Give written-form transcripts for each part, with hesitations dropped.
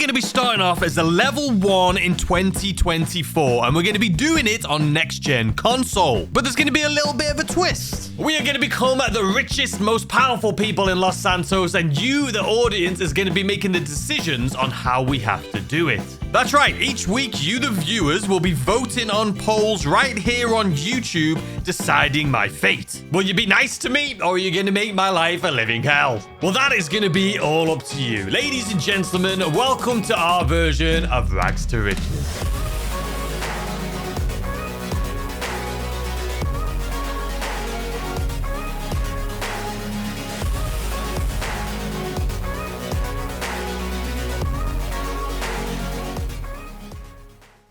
going to be starting off as a level 1 in 2024, and we're going to be doing it on next-gen console. But there's going to be a little bit of a twist. We are going to become the richest, most powerful people in Los Santos, and you, the audience, is going to be making the decisions on how we have to do it. That's right. Each week, you, the viewers, will be voting on polls right here on YouTube, deciding my fate. Will you be nice to me, or are you going to make my life a living hell? Well, that is going to be all up to you. Ladies and gentlemen, welcome to our version of Rags to Riches.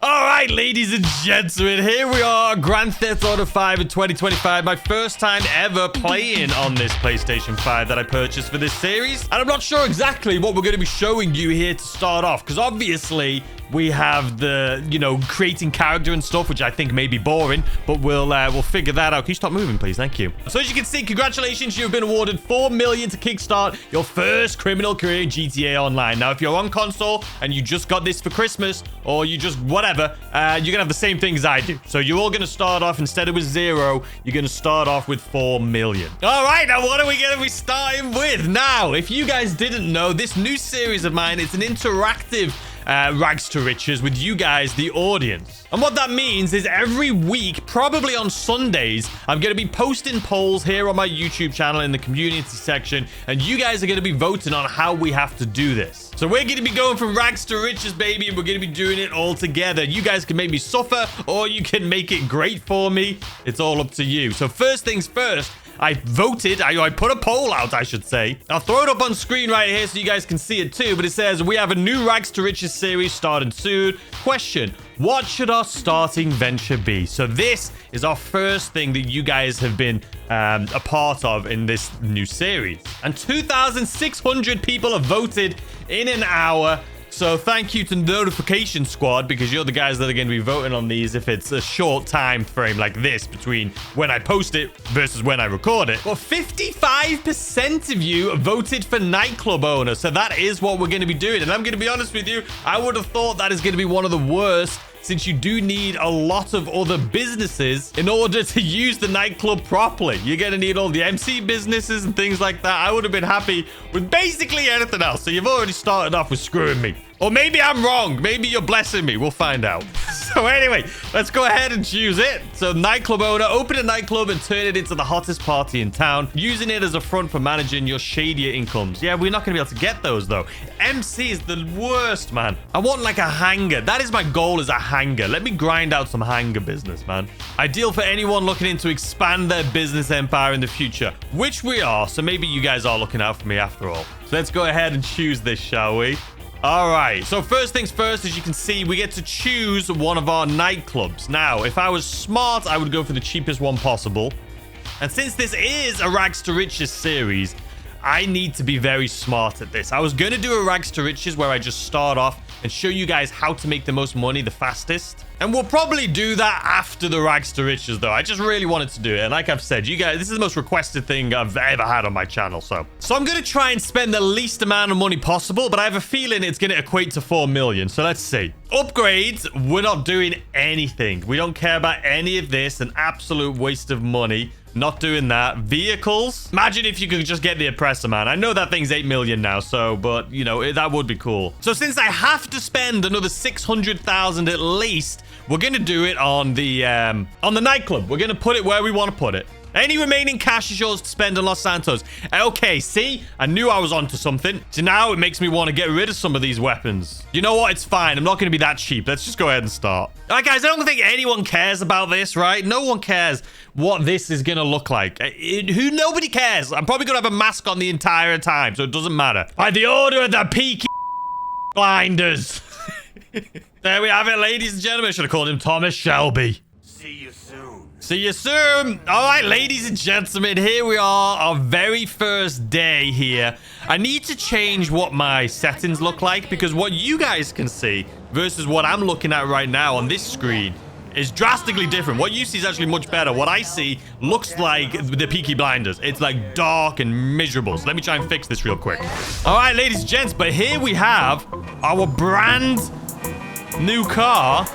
Alright, ladies and gentlemen, here we are, Grand Theft Auto 5 in 2025. My first time ever playing on this PlayStation 5 that I purchased for this series. And I'm not sure exactly what we're going to be showing you here to start off, because obviously we have the, creating character and stuff, which I think may be boring, but we'll figure that out. Can you stop moving, please? Thank you. So as you can see, congratulations, you've been awarded $4 million to kickstart your first criminal career in GTA Online. Now, if you're on console and you just got this for Christmas, or you just whatever, you're gonna have the same thing as I do. So you're all gonna start off, instead of with 0, you're gonna start off with 4 million. All right, now what are we gonna be starting with? Now, if you guys didn't know, this new series of mine, it's an interactive Rags to Riches with you guys, the audience. And what that means is every week, probably on Sundays, I'm going to be posting polls here on my YouTube channel in the community section, and you guys are going to be voting on how we have to do this. So we're going to be going from rags to riches, baby, and we're going to be doing it all together. You guys can make me suffer, or you can make it great for me. It's all up to you. So first things first, I voted. I put a poll out, I should say. I'll throw it up on screen right here so you guys can see it too. But it says, we have a new Rags to Riches series starting soon. Question, what should our starting venture be? So this is our first thing that you guys have been a part of in this new series. And 2,600 people have voted in an hour. So thank you to Notification Squad, because you're the guys that are going to be voting on these if it's a short time frame like this between when I post it versus when I record it. Well, 55% of you voted for Nightclub owner. So that is what we're going to be doing. And I'm going to be honest with you, I would have thought that is going to be one of the worst, since you do need a lot of other businesses in order to use the nightclub properly. You're going to need all the MC businesses and things like that. I would have been happy with basically anything else. So you've already started off with screwing me. Or maybe I'm wrong. Maybe you're blessing me. We'll find out. So anyway, let's go ahead and choose it. So nightclub owner, open a nightclub and turn it into the hottest party in town, using it as a front for managing your shadier incomes. Yeah, we're not going to be able to get those though. MC is the worst, man. I want like a hangar. That is my goal, is a hangar. Let me grind out some hangar business, man. Ideal for anyone looking in to expand their business empire in the future, which we are. So maybe you guys are looking out for me after all. So let's go ahead and choose this, shall we? All right, so first things first, as you can see, we get to choose one of our nightclubs. Now, if I was smart, I would go for the cheapest one possible. And since this is a Rags to Riches series, I need to be very smart at this. I was going to do a Rags to Riches where I just start off and show you guys how to make the most money the fastest. And we'll probably do that after the Rags to Riches, though. I just really wanted to do it. And like I've said, you guys, this is the most requested thing I've ever had on my channel. So I'm going to try and spend the least amount of money possible, but I have a feeling it's going to equate to 4 million. So let's see. Upgrades, we're not doing anything. We don't care about any of this. An absolute waste of money. Not doing that. Vehicles. Imagine if you could just get the oppressor, man. I know that thing's 8 million now, so, but, that would be cool. So since I have to spend another 600,000 at least, we're going to do it on the nightclub. We're going to put it where we want to put it. Any remaining cash is yours to spend in Los Santos. Okay, see? I knew I was onto something. So now it makes me want to get rid of some of these weapons. You know what? It's fine. I'm not going to be that cheap. Let's just go ahead and start. All right, guys, I don't think anyone cares about this, right? No one cares what this is going to look like. Nobody cares. I'm probably going to have a mask on the entire time, so it doesn't matter. By the order of the Peaky Blinders. There we have it, ladies and gentlemen. I should have called him Thomas Shelby. See you soon. See you soon. All right, ladies and gentlemen, here we are, our very first day here. I need to change what my settings look like, because what you guys can see versus what I'm looking at right now on this screen is drastically different. What you see is actually much better. What I see looks like the Peaky Blinders. It's like dark and miserable. So let me try and fix this real quick. All right, ladies and gents, but here we have our brand new car.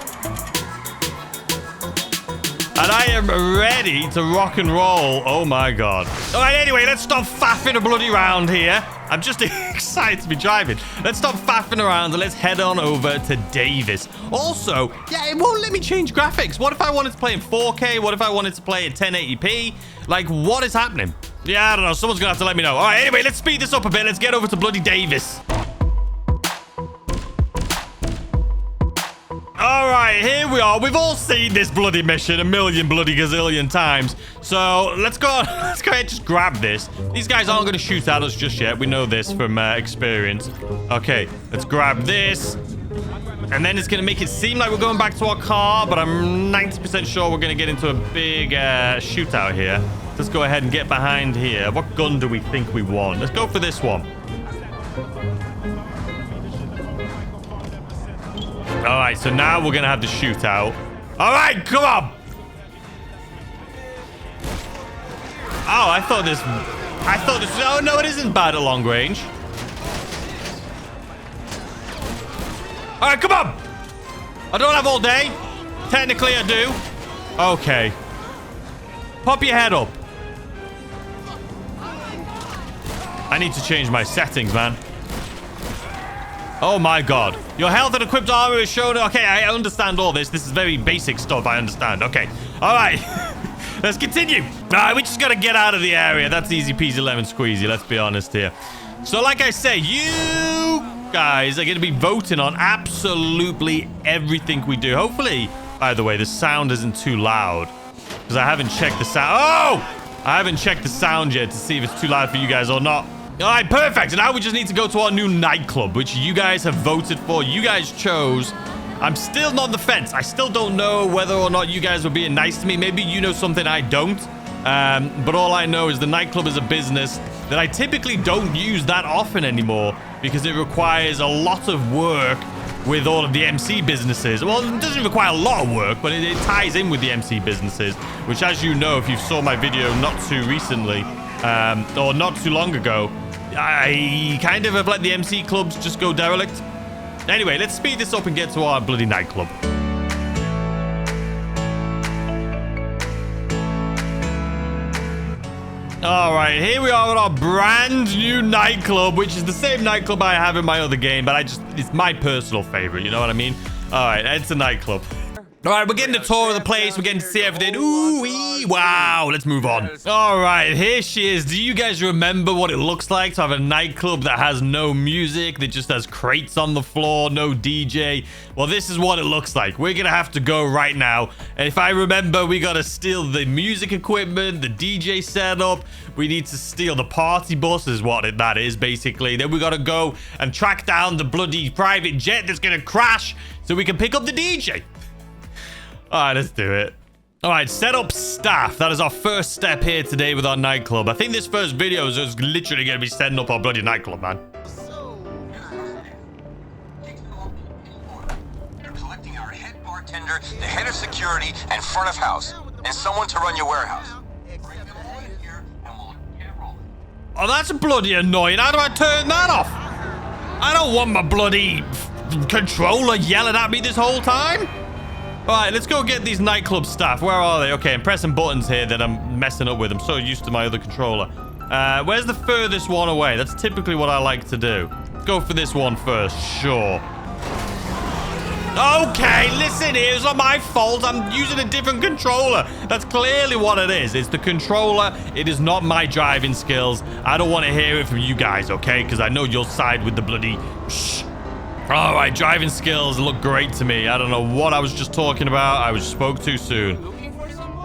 And I am ready to rock and roll. Oh my God. All right, anyway, let's stop faffing a bloody round here. I'm just excited to be driving. Let's stop faffing around and let's head on over to Davis. Also, yeah, it won't let me change graphics. What if I wanted to play in 4K? What if I wanted to play in 1080p? Like, what is happening? Yeah, I don't know. Someone's gonna have to let me know. All right, anyway, let's speed this up a bit. Let's get over to bloody Davis. All right, here we are. We've all seen this bloody mission a million bloody gazillion times. So let's go ahead and just grab this. These guys aren't going to shoot at us just yet. We know this from experience. Okay, let's grab this. And then it's going to make it seem like we're going back to our car, but I'm 90% sure we're going to get into a big shootout here. Let's go ahead and get behind here. What gun do we think we want? Let's go for this one. All right, so now we're going to have the shootout. All right, come on. Oh, I thought this, oh, no, it isn't bad at long range. All right, come on. I don't have all day. Technically, I do. Okay. Pop your head up. I need to change my settings, man. Oh my God. Your health and equipped armor is shown. Okay, I understand all this. This is very basic stuff. I understand. Okay. All right. Let's continue. All right, we just got to get out of the area. That's easy peasy lemon squeezy. Let's be honest here. So like I say, you guys are going to be voting on absolutely everything we do. Hopefully, by the way, the sound isn't too loud because I haven't checked the sound. Oh, I haven't checked the sound yet to see if it's too loud for you guys or not. All right, perfect. And now we just need to go to our new nightclub, which you guys have voted for. You guys chose. I'm still not on the fence. I still don't know whether or not you guys were being nice to me. Maybe you know something I don't. But all I know is the nightclub is a business that I typically don't use that often anymore because it requires a lot of work with all of the MC businesses. Well, it doesn't require a lot of work, but it ties in with the MC businesses, which, as you know, if you saw my video not too recently or not too long ago, I kind of have let the MC clubs just go derelict. Anyway, let's speed this up and get to our bloody nightclub. All right, here we are at our brand new nightclub, which is the same nightclub I have in my other game, but it's my personal favorite, you know what I mean? All right, it's a nightclub. All right, we're getting a tour of the place. We're getting to see everything. Ooh, wee, wow. Let's move on. All right, here she is. Do you guys remember what it looks like to have a nightclub that has no music, that just has crates on the floor, no DJ? Well, this is what it looks like. We're going to have to go right now. And if I remember, we got to steal the music equipment, the DJ setup. We need to steal the party bus is what that is, basically. Then we got to go and track down the bloody private jet that's going to crash so we can pick up the DJ. All right, let's do it. All right, set up staff. That is our first step here today with our nightclub. I think this first video is just literally going to be setting up our bloody nightclub, man. You're collecting our head bartender, the head of security, and front of house, and someone to run your warehouse. Oh, that's bloody annoying. How do I turn that off? I don't want my bloody controller yelling at me this whole time. All right, let's go get these nightclub staff. Where are they? Okay, I'm pressing buttons here that I'm messing up with. I'm so used to my other controller. Where's the furthest one away? That's typically what I like to do. Let's go for this one first. Sure. Okay, listen here. It's not my fault. I'm using a different controller. That's clearly what it is. It's the controller. It is not my driving skills. I don't want to hear it from you guys, okay? Because I know you'll side with the bloody... Shh. All right, driving skills look great to me. I don't know what I was just talking about. I spoke too soon.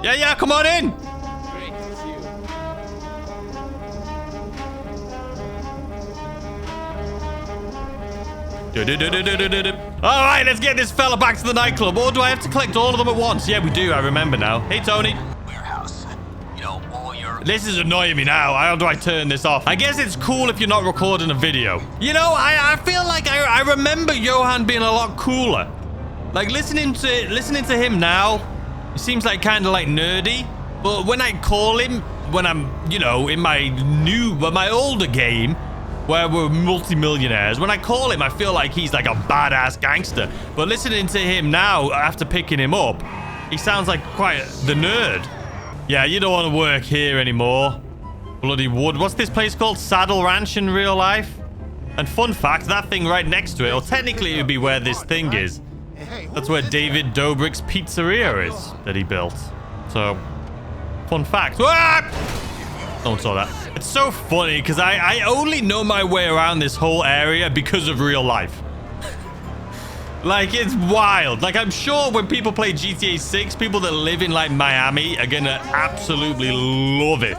Yeah, come on in. All right, let's get this fella back to the nightclub. Or do I have to collect all of them at once? Yeah, we do. I remember now. Hey, Tony. Warehouse. You know, all your... This is annoying me now. How do I turn this off? I guess it's cool if you're not recording a video. You know, I feel like I remember Johan being a lot cooler. Like, listening to him now, it seems like kind of like nerdy. But when I call him, when I'm, you know, in my older game, where we're multimillionaires, when I call him, I feel like he's like a badass gangster. But listening to him now, after picking him up, he sounds like quite the nerd. Yeah, you don't want to work here anymore. Bloody wood. What's this place called? Saddle Ranch in real life? And fun fact, that thing right next to it, or technically it would be where this thing is. That's where David Dobrik's pizzeria is that he built. So, fun fact. Ah! No one saw that. It's so funny because I only know my way around this whole area because of real life. Like, it's wild. Like, I'm sure when people play GTA 6, people that live in, like, Miami are gonna absolutely love it.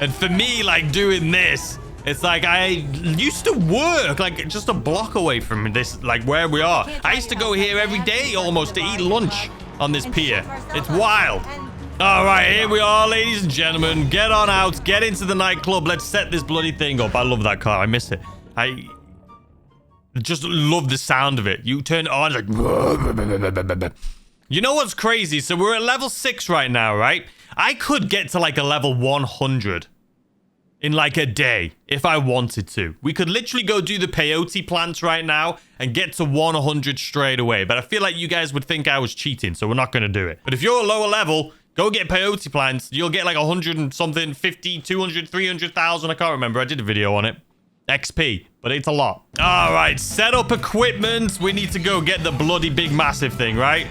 And for me, like, doing this, it's like I used to work, like, just a block away from this, like, where we are. I used to go here every day almost to eat lunch on this pier. It's wild. All right, here we are, ladies and gentlemen. Get on out. Get into the nightclub. Let's set this bloody thing up. I love that car. I miss it. I just love the sound of it. You turn it on, it's like... You know what's crazy? So we're at level 6 right now, right? I could get to, like, a level 100 in, like, a day if I wanted to. We could literally go do the peyote plants right now and get to 100 straight away. But I feel like you guys would think I was cheating, so we're not going to do it. But if you're a lower level... Go get peyote plants. You'll get like 100 and something, 50, 200, 300,000. I can't remember. I did a video on it. XP, but it's a lot. All right, set up equipment. We need to go get the bloody big massive thing, right?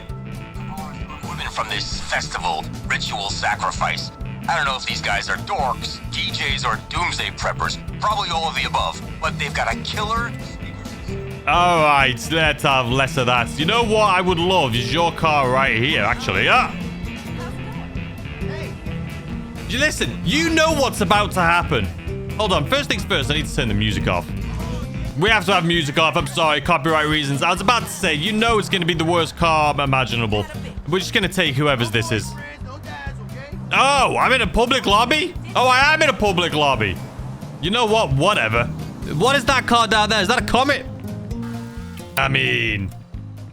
Women from this festival, ritual sacrifice. I don't know if these guys are dorks, DJs, or doomsday preppers. Probably all of the above. But they've got a killer... All right, let's have less of that. You know what I would love is your car right here, actually. Listen, you know what's about to happen. Hold on, first things first, I need to turn the music off. We have to have music off, I'm sorry, copyright reasons. I was about to say, you know it's going to be the worst car imaginable. We're just going to take whoever's this is. Oh, I'm in a public lobby? Oh, I am in a public lobby. You know what? Whatever. What is that car down there? Is that a Comet? I mean,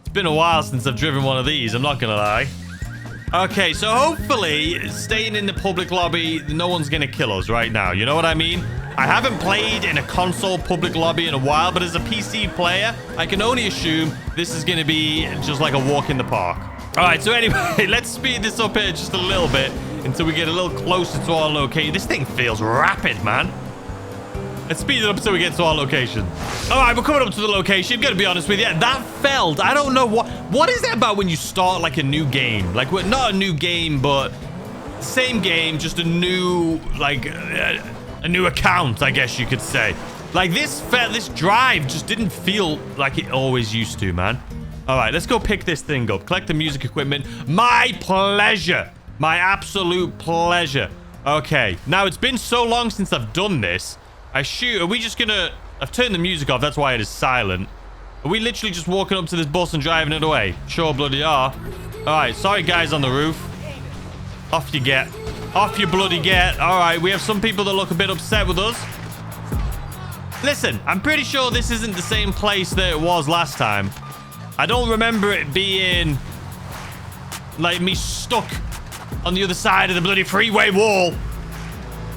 it's been a while since I've driven one of these, I'm not going to lie. Okay, so hopefully, staying in the public lobby, no one's going to kill us right now. You know what I mean? I haven't played in a console public lobby in a while, but as a PC player, I can only assume this is going to be just like a walk in the park. All right, so anyway, let's speed this up here just a little bit until we get a little closer to our location. This thing feels rapid, man. Let's speed it up until we get to our location. All right, we're coming up to the location. Gotta be honest with you, that felt. I don't know what is that about when you start like a new game? Like, not a new game, but same game, just a new like a new account, I guess you could say. Like this drive just didn't feel like it always used to, man. All right, let's go pick this thing up. Collect the music equipment. My pleasure. My absolute pleasure. Okay, now it's been so long since I've done this. Are we just gonna... I've turned the music off, that's why it is silent. Are we literally just walking up to this bus and driving it away? Sure bloody are. Alright, sorry guys on the roof. Off you get. Off you bloody get. Alright, we have some people that look a bit upset with us. Listen, I'm pretty sure this isn't the same place that it was last time. I don't remember it being... like me stuck on the other side of the bloody freeway wall.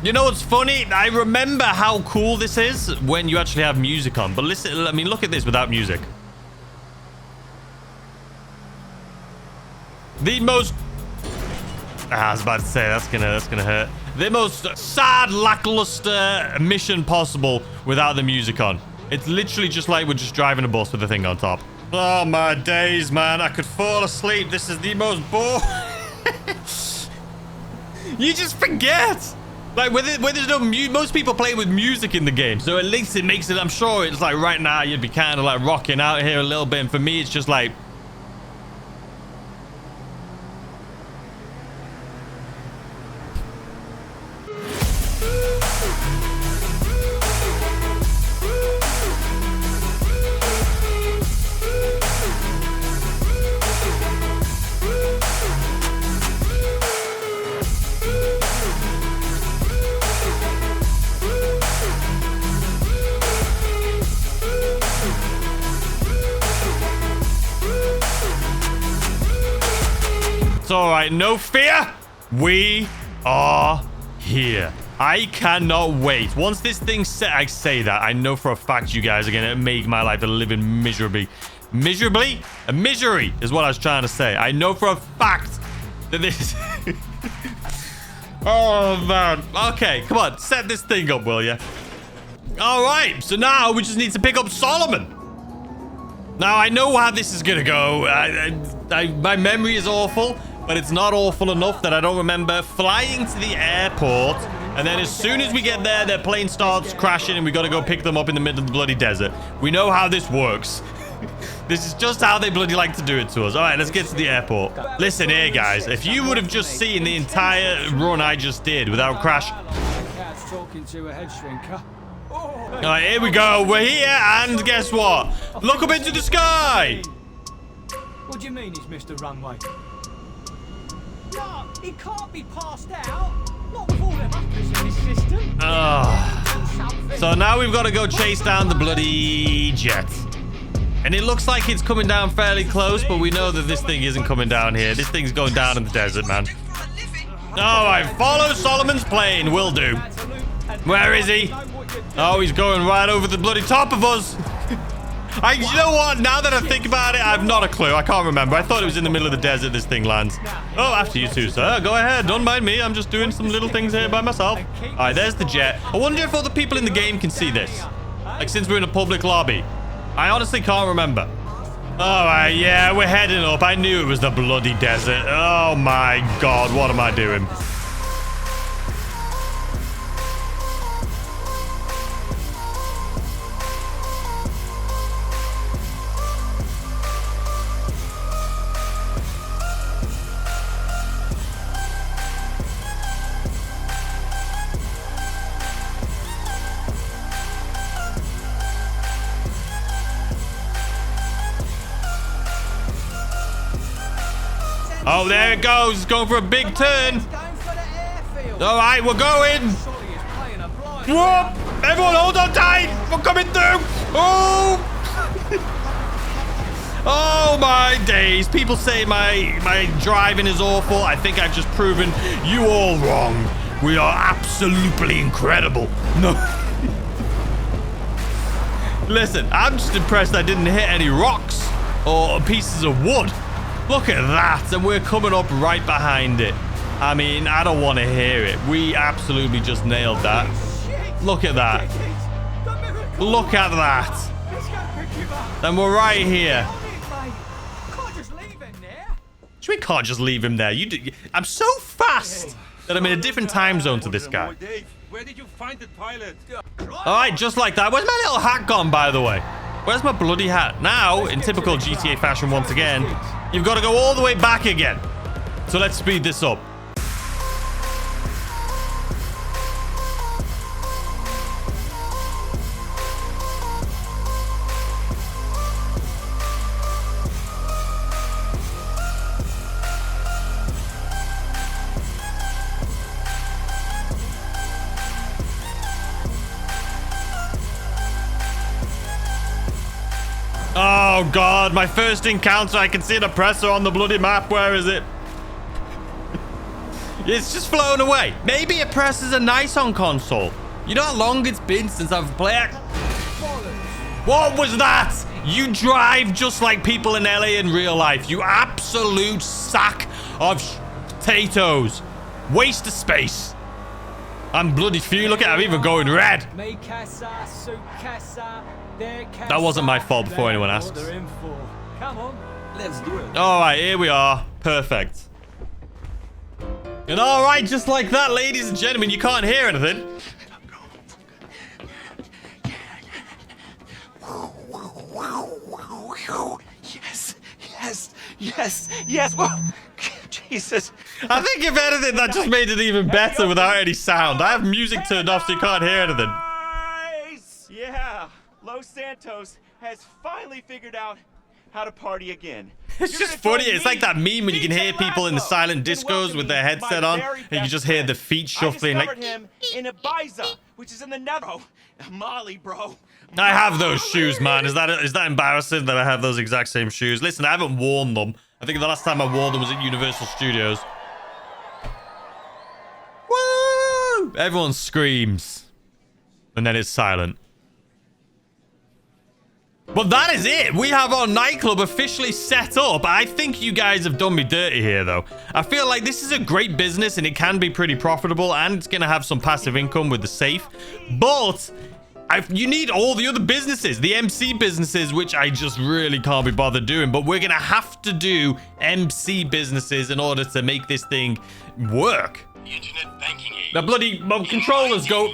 You know what's funny? I remember how cool this is when you actually have music on. But listen, I mean, look at this without music. The most... I was about to say, that's gonna hurt. The most sad, lackluster mission possible without the music on. It's literally just like we're just driving a bus with the thing on top. Oh, my days, man. I could fall asleep. This is the most boring... You just forget. Like, where there's no most people play with music in the game, so at least it makes it, I'm sure it's like right now you'd be kind of like rocking out here a little bit, and for me it's just like... It's all right. No fear. We are here. I cannot wait. Once this thing's set, I say that. I know for a fact you guys are going to make my life a living miserably. Miserably? A misery is what I was trying to say. I know for a fact that this... Oh, man. Okay, come on. Set this thing up, will you? All right. So now we just need to pick up Solomon. Now, I know how this is going to go. My memory is awful, but it's not awful enough that I don't remember flying to the airport. And then as soon as we get there, their plane starts crashing and we got to go pick them up in the middle of the bloody desert. We know how this works. This is just how they bloody like to do it to us. All right, let's get to the airport. Listen here, guys. If you would have just seen the entire run I just did without crash... All right, here we go. We're here, and guess what? Look up into the sky. What do you mean he's missed the runway? No, he can't be passed out. Not with all them uppers in his system. So now we've got to go chase down the bloody jet. And it looks like it's coming down fairly close, but we know that this thing isn't coming down here. This thing's going down in the desert, man. All right, follow Solomon's plane. Will do. Where is he? Oh, he's going right over the bloody top of us. You know what? Now that I think about it, I've not a clue. I can't remember. I thought it was in the middle of the desert this thing lands. Oh, after you two, sir. Go ahead. Don't mind me. I'm just doing some little things here by myself. All right, there's the jet. I wonder if other people in the game can see this. Like, since we're in a public lobby. I honestly can't remember. All right, yeah, we're heading up. I knew it was the bloody desert. Oh, my God. What am I doing? Oh, there it goes. It's going for a big turn. All right, we're going. Whoa! Everyone hold on tight. We're coming through. Oh! Oh, my days. People say my driving is awful. I think I've just proven you all wrong. We are absolutely incredible. No. Listen, I'm just impressed I didn't hit any rocks or pieces of wood. Look at that, and we're coming up right behind it. I mean, I don't want to hear it. We absolutely just nailed that. Look at that. Look at that. And we're right here. We can't just leave him there. I'm so fast that I'm in a different time zone to this guy. Where did you find the pilot? All right, just like that. Where's my little hat gone, by the way? Where's my bloody hat? Now, in typical GTA fashion once again, you've got to go all the way back again. So let's speed this up. Oh, God, my first encounter. I can see an oppressor on the bloody map. Where is it? It's just flown away. Maybe oppressors are nice on console. You know how long it's been since I've played? What was that? You drive just like people in LA in real life. You absolute sack of potatoes. Waste of space. I'm bloody furious. Look at it. I'm even going red. That wasn't my fault before anyone asks. Come on, let's do it. All right, here we are. Perfect. And all right, just like that, ladies and gentlemen, you can't hear anything. Yes. Whoa. Jesus. I think if anything, that just made it even better without any sound. I have music turned off so you can't hear anything. Nice. Yeah. Los Santos has finally figured out how to party again. It's just funny. It's like that meme when you can hear people in the silent discos with their headset on, and you just hear the feet shuffling. I discovered him in Ibiza, which is in the Nether. Molly, bro. I have those shoes, man. Is that embarrassing that I have those exact same shoes? Listen, I haven't worn them I think the last time I wore them was at Universal Studios. Woo! Everyone screams. And then it's silent. But that is it. We have our nightclub officially set up. I think you guys have done me dirty here, though. I feel like this is a great business and it can be pretty profitable and it's going to have some passive income with the safe. But you need all the other businesses, the MC businesses, which I just really can't be bothered doing. But we're going to have to do MC businesses in order to make this thing work. The internet banking aid. The bloody my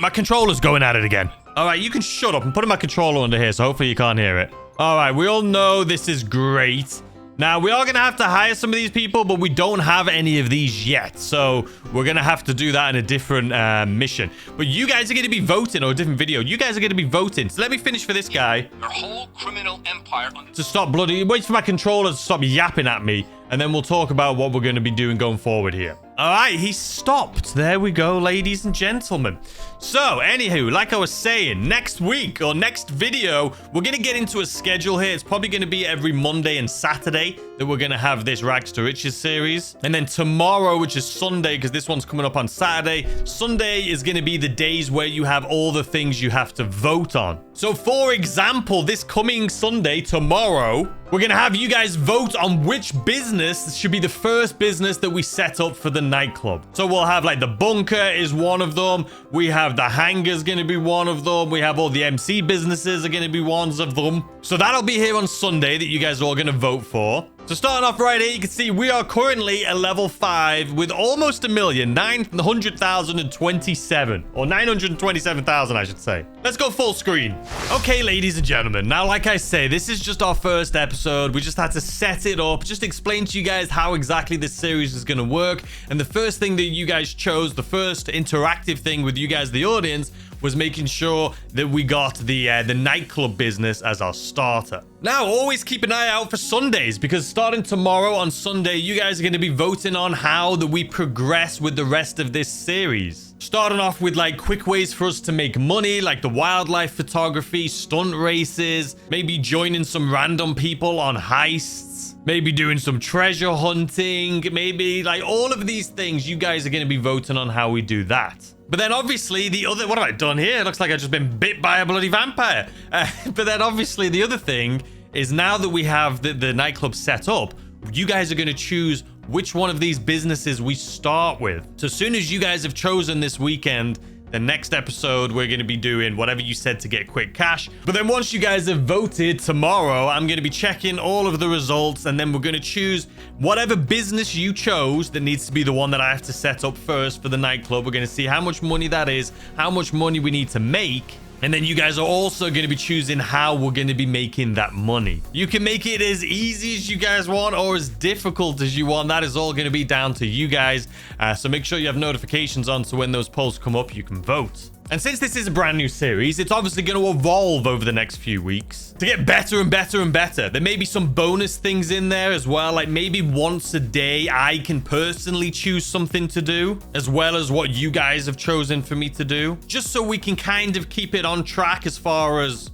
controller's going at it again. All right, you can shut up. I'm putting my controller under here, so hopefully you can't hear it. All right, we all know this is great. Now, we are going to have to hire some of these people, but we don't have any of these yet. So we're going to have to do that in a different mission. But you guys are going to be voting, or a different video. You guys are going to be voting. So let me finish for this guy. Your whole criminal empire. To stop bloody... Wait for my controller to stop yapping at me. And then we'll talk about what we're going to be doing going forward here. All right, he stopped. There we go, ladies and gentlemen. So, anywho, like I was saying, next week or next video, we're going to get into a schedule here. It's probably going to be every Monday and Saturday that we're going to have this Rags to Riches series. And then tomorrow, which is Sunday, because this one's coming up on Saturday, Sunday is going to be the days where you have all the things you have to vote on. So, for example, this coming Sunday, tomorrow, we're going to have you guys vote on which business should be the first business that we set up for the nightclub. So we'll have like the bunker is one of them. We have the hangar's going to be one of them. We have all the MC businesses are going to be ones of them. So that'll be here on Sunday that you guys are all going to vote for. So starting off right here, you can see we are currently at level 5 with almost 900,027, or 927,000, I should say. Let's go full screen. Okay, ladies and gentlemen. Now, like I say, this is just our first episode. We just had to set it up, just explain to you guys how exactly this series is going to work. And the first thing that you guys chose, the first interactive thing with you guys, the audience, was making sure that we got the nightclub business as our starter. Now, always keep an eye out for Sundays, because starting tomorrow on Sunday, you guys are going to be voting on how that we progress with the rest of this series. Starting off with like quick ways for us to make money, like the wildlife photography, stunt races, maybe joining some random people on heists, maybe doing some treasure hunting, maybe like all of these things. You guys are going to be voting on how we do that. But then obviously the other... What have I done here? It looks like I've just been bit by a bloody vampire. But then obviously the other thing is now that we have the nightclub set up, you guys are going to choose which one of these businesses we start with. So as soon as you guys have chosen this weekend, the next episode, we're going to be doing whatever you said to get quick cash. But then once you guys have voted tomorrow, I'm going to be checking all of the results. And then we're going to choose whatever business you chose that needs to be the one that I have to set up first for the nightclub. We're going to see how much money that is, how much money we need to make. And then you guys are also going to be choosing how we're going to be making that money. You can make it as easy as you guys want or as difficult as you want. That is all going to be down to you guys. So make sure you have notifications on so when those polls come up, you can vote. And since this is a brand new series, it's obviously going to evolve over the next few weeks to get better and better and better. There may be some bonus things in there as well. Like maybe once a day, I can personally choose something to do, as well as what you guys have chosen for me to do, just so we can kind of keep it on track as far as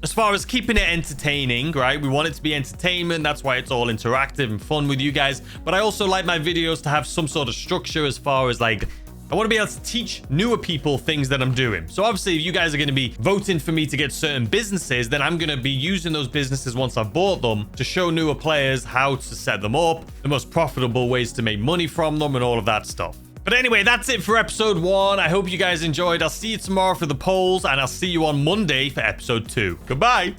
keeping it entertaining, right? We want it to be entertainment. That's why it's all interactive and fun with you guys. But I also like my videos to have some sort of structure as far as like, I want to be able to teach newer people things that I'm doing. So obviously, if you guys are going to be voting for me to get certain businesses, then I'm going to be using those businesses once I've bought them to show newer players how to set them up, the most profitable ways to make money from them, and all of that stuff. But anyway, that's it for episode 1. I hope you guys enjoyed. I'll see you tomorrow for the polls, and I'll see you on Monday for episode 2. Goodbye.